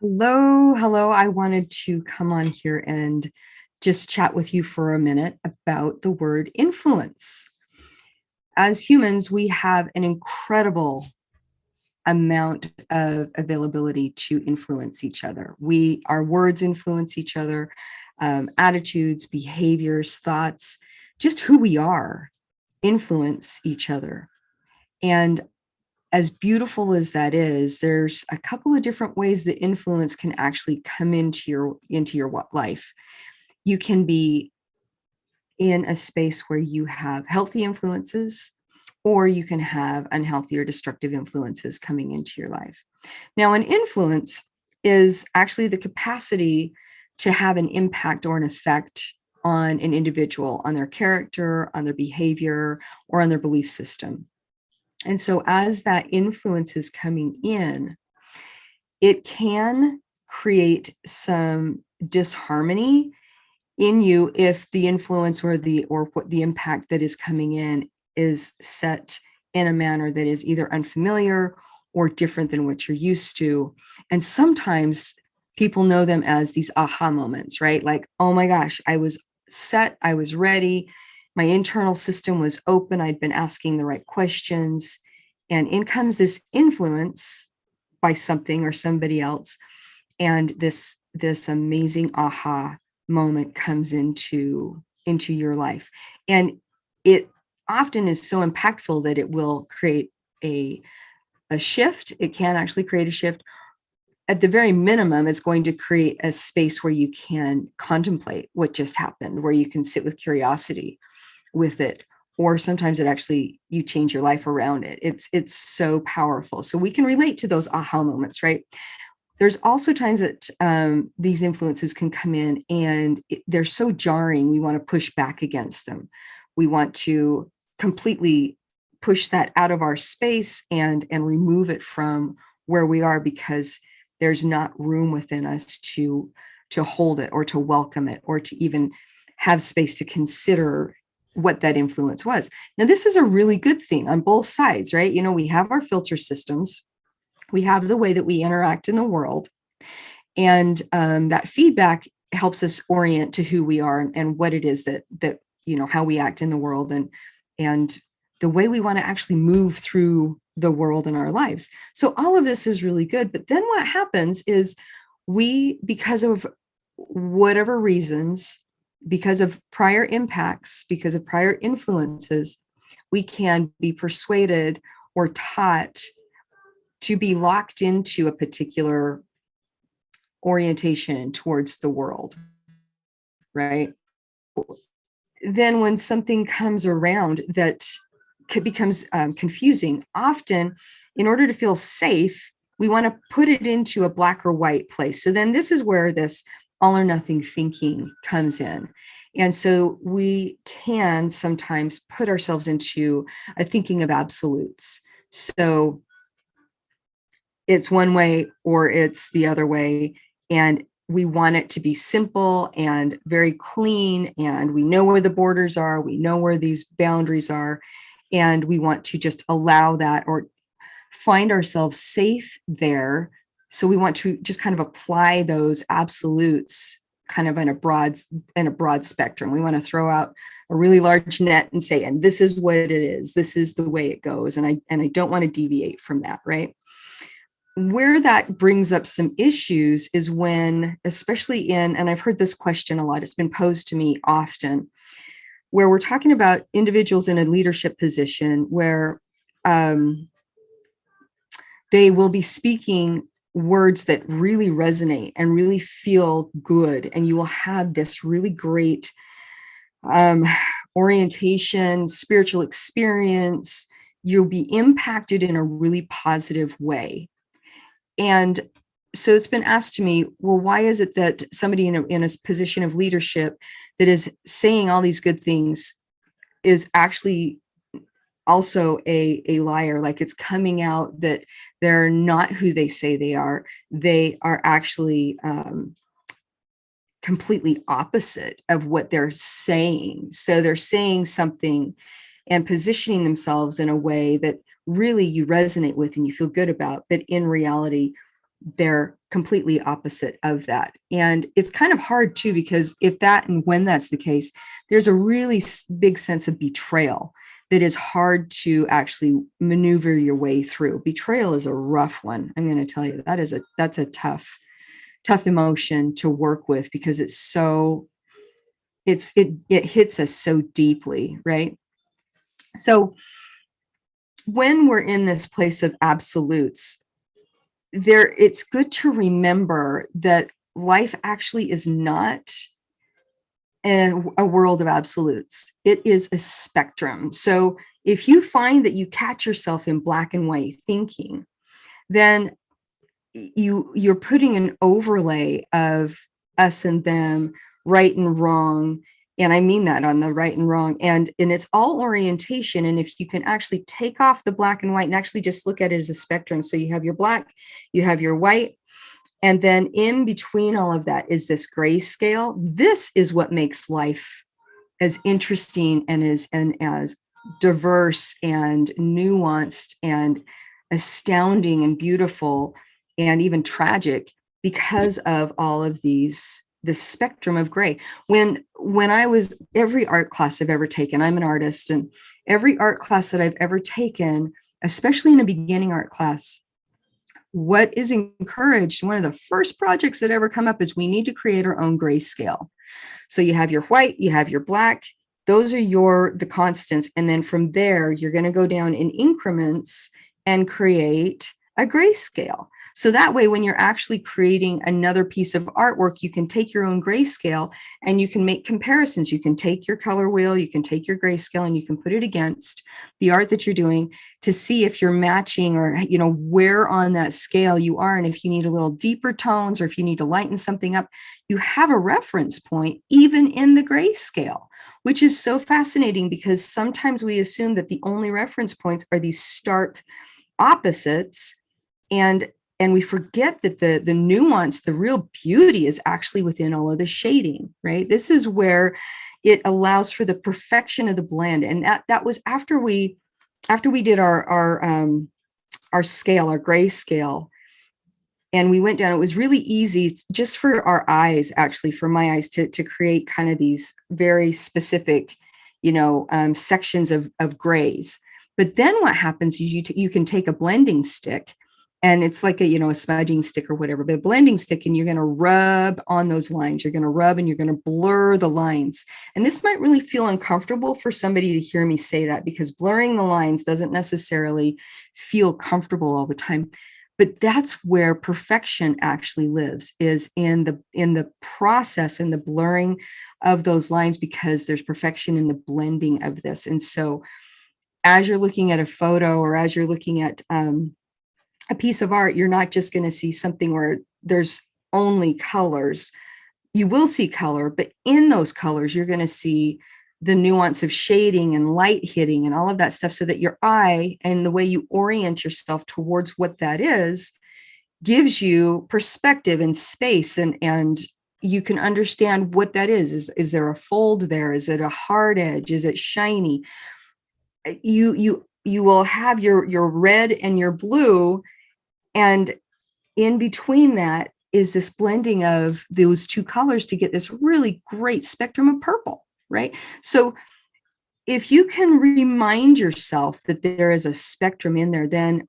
Hello, hello. I wanted to come on here and just chat with you for a minute about the word influence. As humans, we have an incredible amount of availability to influence each other. Our words influence each other, attitudes, behaviors, thoughts, just who we are influence each other. And as beautiful as that is, there's a couple of different ways that influence can actually come into your life. You can be in a space where you have healthy influences, or you can have unhealthy or destructive influences coming into your life. Now, an influence is actually the capacity to have an impact or an effect on an individual, on their character, on their behavior, or on their belief system. And so as that influence is coming in, it can create some disharmony in you if the influence or what the impact that is coming in is set in a manner that is either unfamiliar or different than what you're used to. And sometimes people know them as these aha moments, right? Like, oh my gosh, I was set, I was ready, my internal system was open, I'd been asking the right questions, and in comes this influence by something or somebody else, and this amazing aha moment comes into your life. And it often is so impactful that it will create a shift. It can actually create a shift. At the very minimum, it's going to create a space where you can contemplate what just happened, where you can sit with curiosity with it. Or sometimes you change your life around it. It's so powerful. So we can relate to those aha moments, right? There's also times that these influences can come in and they're so jarring, we want to push back against them. We want to completely push that out of our space and remove it from where we are, because there's not room within us to hold it or to welcome it or to even have space to consider what that influence was. Now, this is a really good thing on both sides, right? You know, we have our filter systems, we have the way that we interact in the world, and that feedback helps us orient to who we are and what it is that how we act in the world, and the way we want to actually move through the world in our lives. So all of this is really good. But then what happens is because of whatever reasons, because of prior impacts, because of prior influences, we can be persuaded or taught to be locked into a particular orientation towards the world, right? Then when something comes around that becomes confusing, often in order to feel safe, we want to put it into a black or white place. So then this is where this all or nothing thinking comes in. And so we can sometimes put ourselves into a thinking of absolutes. So it's one way or it's the other way. And we want it to be simple and very clean. And we know where the borders are. We know where these boundaries are. And we want to just allow that or find ourselves safe there. So we want to just kind of apply those absolutes kind of in a broad spectrum. We want to throw out a really large net and say, and this is what it is. This is the way it goes. And I don't want to deviate from that, right? Where that brings up some issues is when, especially and I've heard this question a lot, it's been posed to me often, where we're talking about individuals in a leadership position where they will be speaking words that really resonate and really feel good. And you will have this really great orientation, spiritual experience. You'll be impacted in a really positive way. And so it's been asked to me, well, why is it that somebody in a position of leadership that is saying all these good things is actually also a liar? Like, it's coming out that they're not who they say they are. They are actually completely opposite of what they're saying. So they're saying something and positioning themselves in a way that really you resonate with and you feel good about. But in reality, they're completely opposite of that. And it's kind of hard too, because if that and when that's the case, there's a really big sense of betrayal that is hard to actually maneuver your way through. Betrayal is a rough one. I'm going to tell you, that's a tough emotion to work with, because it hits us so deeply, right? So when we're in this place of absolutes, it's good to remember that life actually is not a world of absolutes. It is a spectrum. So if you find that you catch yourself in black and white thinking, then you're putting an overlay of us and them, right and wrong. And I mean that on the right and wrong. And it's all orientation. And if you can actually take off the black and white and actually just look at it as a spectrum. So you have your black, you have your white, and then in between all of that is this grayscale. This is what makes life as interesting and as diverse and nuanced and astounding and beautiful and even tragic, because of all of this spectrum of gray. When I was, every art class I've ever taken, I'm an artist, and every art class that I've ever taken, especially in a beginning art class, what is encouraged, one of the first projects that ever come up, is we need to create our own grayscale. So you have your white, you have your black, those are the constants. And then from there, you're going to go down in increments and create a grayscale. So that way, when you're actually creating another piece of artwork, you can take your own grayscale and you can make comparisons. You can take your color wheel, you can take your grayscale, and you can put it against the art that you're doing to see if you're matching, or, where on that scale you are. And if you need a little deeper tones, or if you need to lighten something up, you have a reference point even in the grayscale, which is so fascinating, because sometimes we assume that the only reference points are these stark opposites, and we forget that the nuance, the real beauty, is actually within all of the shading, right? This is where it allows for the perfection of the blend. And that was after we did our scale, our gray scale, and we went down. It was really easy just for our eyes, actually, for my eyes, to create kind of these very specific, sections of grays. But then what happens is you can take a blending stick, and it's like a smudging stick or whatever, but a blending stick, and you're going to rub on those lines. You're going to rub and you're going to blur the lines. And this might really feel uncomfortable for somebody to hear me say that, because blurring the lines doesn't necessarily feel comfortable all the time. But that's where perfection actually lives, is in the process and the blurring of those lines, because there's perfection in the blending of this. And so as you're looking at a photo, or as you're looking at a piece of art, you're not just going to see something where there's only colors. You will see color, but in those colors, you're going to see the nuance of shading and light hitting and all of that stuff, so that your eye and the way you orient yourself towards what that is gives you perspective and space, and you can understand what that is. Is there a fold there? Is it a hard edge? Is it shiny? You will have your red and your blue, and in between that is this blending of those two colors to get this really great spectrum of purple, right? So if you can remind yourself that there is a spectrum in there, then,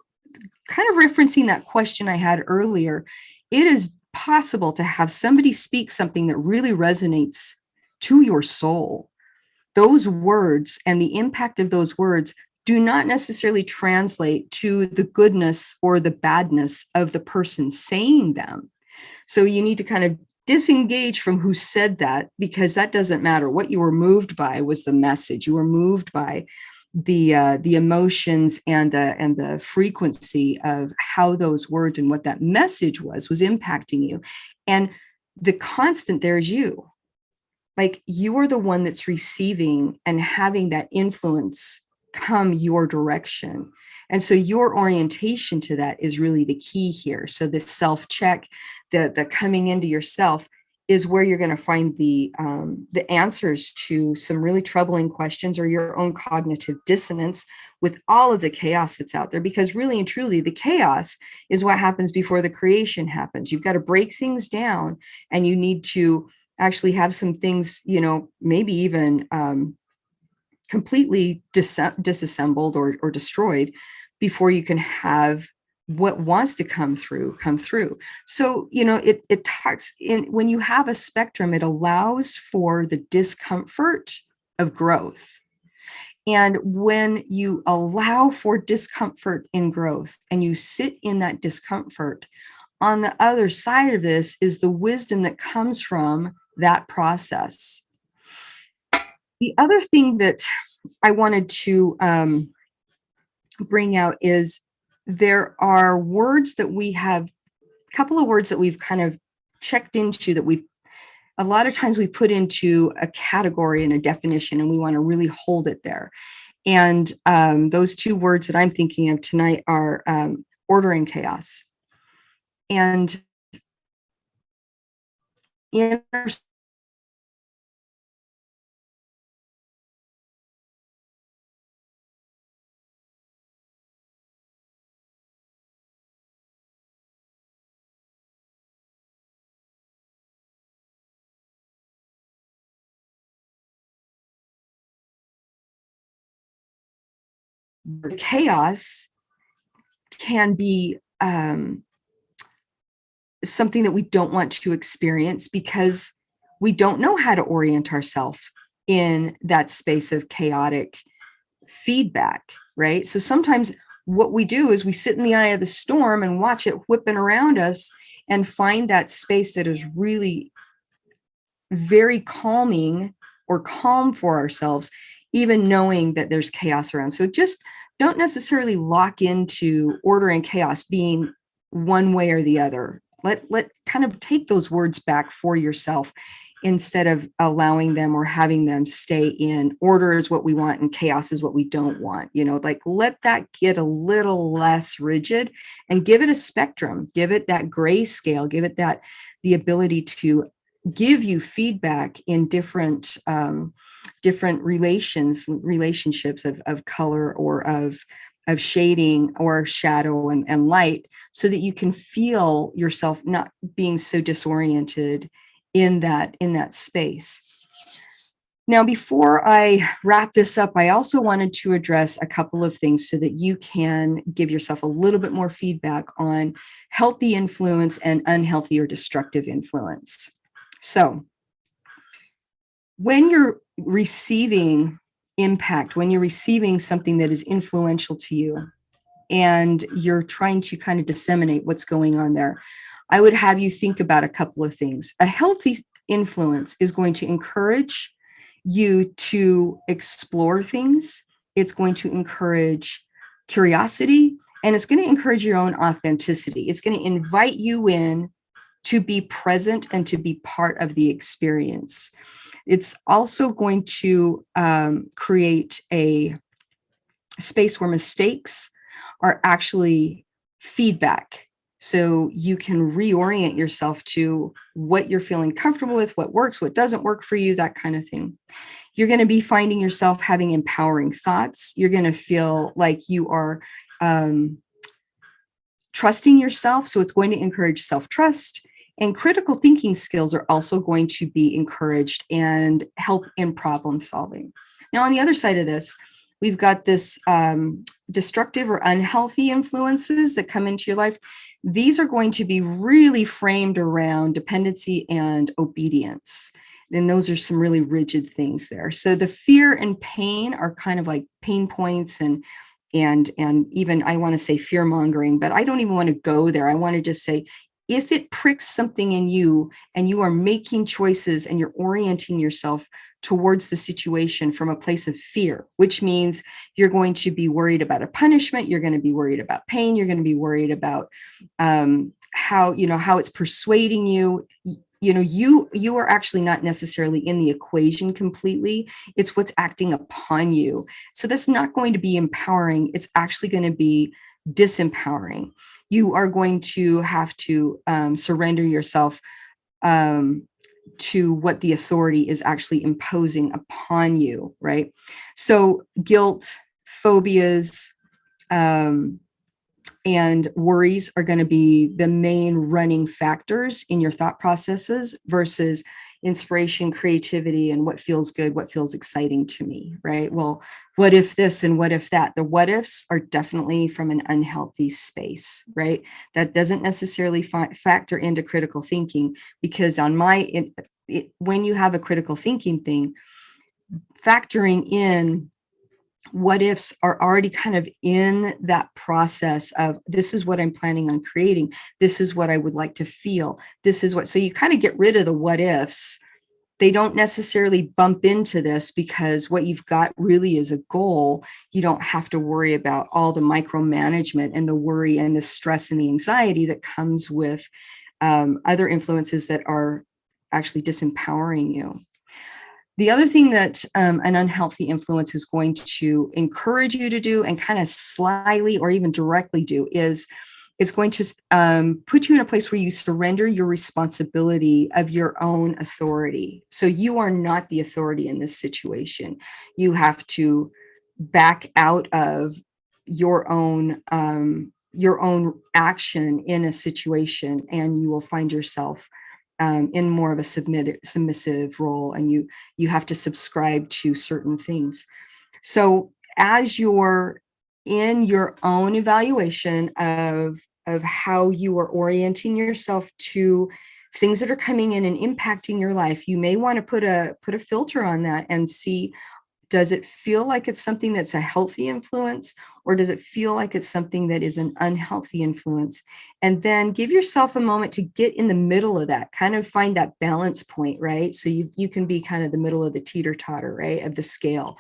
kind of referencing that question I had earlier, it is possible to have somebody speak something that really resonates to your soul. Those words and the impact of those words do not necessarily translate to the goodness or the badness of the person saying them. So you need to kind of disengage from who said that, because that doesn't matter. What you were moved by was the message. You were moved by the emotions and the frequency of how those words and what that message was impacting you. And the constant there is you. Like, you are the one that's receiving and having that influence come your direction. And so your orientation to that is really the key here. So this self-check, the coming into yourself, is where you're going to find the answers to some really troubling questions, or your own cognitive dissonance with all of the chaos that's out there. Because really and truly, the chaos is what happens before the creation happens. You've got to break things down, and you need to actually have some things, maybe even completely disassembled or destroyed before you can have what wants to come through. So it talks in, when you have a spectrum, it allows for the discomfort of growth. And when you allow for discomfort in growth and you sit in that discomfort, on the other side of this is the wisdom that comes from that process. The other thing that I wanted to bring out is there are words that we have, a couple of words that we've kind of checked into, that we've, a lot of times we put into a category and a definition, and we want to really hold it there. And those two words that I'm thinking of tonight are order and chaos. And in our chaos can be something that we don't want to experience, because we don't know how to orient ourselves in that space of chaotic feedback, right? So sometimes what we do is we sit in the eye of the storm and watch it whipping around us, and find that space that is really very calming or calm for ourselves, even knowing that there's chaos around. So just don't necessarily lock into order and chaos being one way or the other. Let kind of take those words back for yourself, instead of allowing them or having them stay in order is what we want and chaos is what we don't want. Like, let that get a little less rigid, and give it a spectrum, give it that gray scale, give it the ability to give you feedback in different relationships of color, or of shading or shadow and light, so that you can feel yourself not being so disoriented in that space. Now, before I wrap this up, I also wanted to address a couple of things so that you can give yourself a little bit more feedback on healthy influence and unhealthy or destructive influence. So when you're receiving impact, when you're receiving something that is influential to you, and you're trying to kind of disseminate what's going on there, I would have you think about a couple of things. A healthy influence is going to encourage you to explore things. It's going to encourage curiosity, and it's going to encourage your own authenticity. It's going to invite you in to be present and to be part of the experience. It's also going to create a space where mistakes are actually feedback. So you can reorient yourself to what you're feeling comfortable with, what works, what doesn't work for you, that kind of thing. You're going to be finding yourself having empowering thoughts. You're going to feel like you are trusting yourself. So it's going to encourage self-trust. And critical thinking skills are also going to be encouraged and help in problem solving. Now, on the other side of this, we've got this destructive or unhealthy influences that come into your life. These are going to be really framed around dependency and obedience. And those are some really rigid things there. So the fear and pain are kind of like pain points, and even, I want to say, fear mongering, but I don't even want to go there. I want to just say, if it pricks something in you and you are making choices and you're orienting yourself towards the situation from a place of fear, which means you're going to be worried about a punishment, you're going to be worried about pain, you're going to be worried about how it's persuading you. You are actually not necessarily in the equation completely. It's what's acting upon you. So that's not going to be empowering. It's actually going to be disempowering. You are going to have to surrender yourself to what the authority is actually imposing upon you, right? So guilt, phobias, and worries are going to be the main running factors in your thought processes versus inspiration, creativity, and what feels good, what feels exciting to me, right? Well, what if this and what if that? The what ifs are definitely from an unhealthy space, right? That doesn't necessarily factor into critical thinking, because when you have a critical thinking thing, factoring in what ifs are already kind of in that process of, this is what I'm planning on creating. This is what I would like to feel. This is what, so you kind of get rid of the what ifs. They don't necessarily bump into this, because what you've got really is a goal. You don't have to worry about all the micromanagement and the worry and the stress and the anxiety that comes with other influences that are actually disempowering you. The other thing that an unhealthy influence is going to encourage you to do, and kind of slyly or even directly do, is it's going to put you in a place where you surrender your responsibility of your own authority. So you are not the authority in this situation. You have to back out of your own action in a situation, and you will find yourself in more of a submissive role, and you have to subscribe to certain things. So as you're in your own evaluation of how you are orienting yourself to things that are coming in and impacting your life, you may want to put a filter on that and see, does it feel like it's something that's a healthy influence, or does it feel like it's something that is an unhealthy influence? And then give yourself a moment to get in the middle of that, kind of find that balance point, right? So you can be kind of the middle of the teeter-totter, right, of the scale,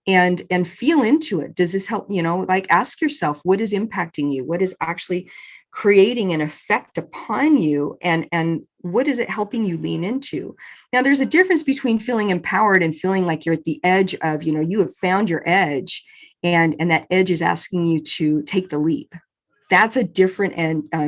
and feel into it. Does this help? Like, ask yourself, what is impacting you? What is actually creating an effect upon you, and what is it helping you lean into? Now, there's a difference between feeling empowered and feeling like you're at the edge of, you have found your edge, and that edge is asking you to take the leap. That's a different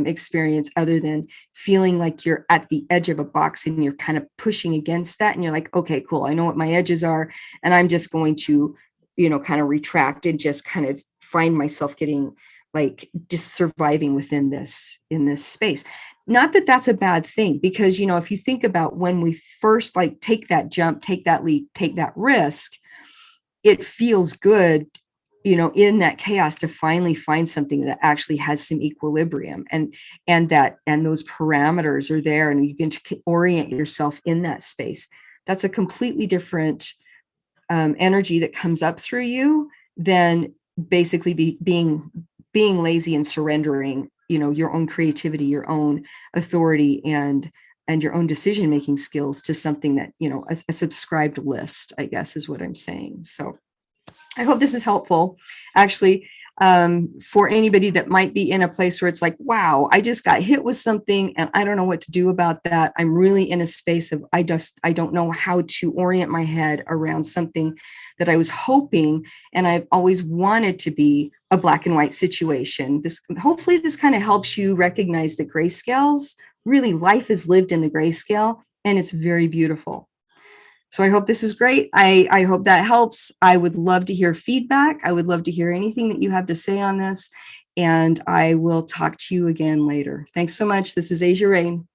experience, other than feeling like you're at the edge of a box and you're kind of pushing against that, and you're like, okay, cool, I know what my edges are, and I'm just going to kind of retract and just kind of find myself getting, like, just surviving in this space. Not that that's a bad thing, because if you think about when we first, like, take that jump, take that leap, take that risk, it feels good, in that chaos, to finally find something that actually has some equilibrium, and those parameters are there, and you can orient yourself in that space. That's a completely different energy that comes up through you than basically being lazy and surrendering, your own creativity, your own authority, and your own decision-making skills to something that, a subscribed list, I guess, is what I'm saying. So I hope this is helpful, actually, for anybody that might be in a place where it's like, wow, I just got hit with something and I don't know what to do about that. I'm really in a space of, I don't know how to orient my head around something that I was hoping, and I've always wanted to be, a black and white situation. Hopefully this kind of helps you recognize that grayscales, really, life is lived in the grayscale, and it's very beautiful. So I hope this is great. I hope that helps. I would love to hear feedback. I would love to hear anything that you have to say on this. And I will talk to you again later. Thanks so much. This is Asia Rain.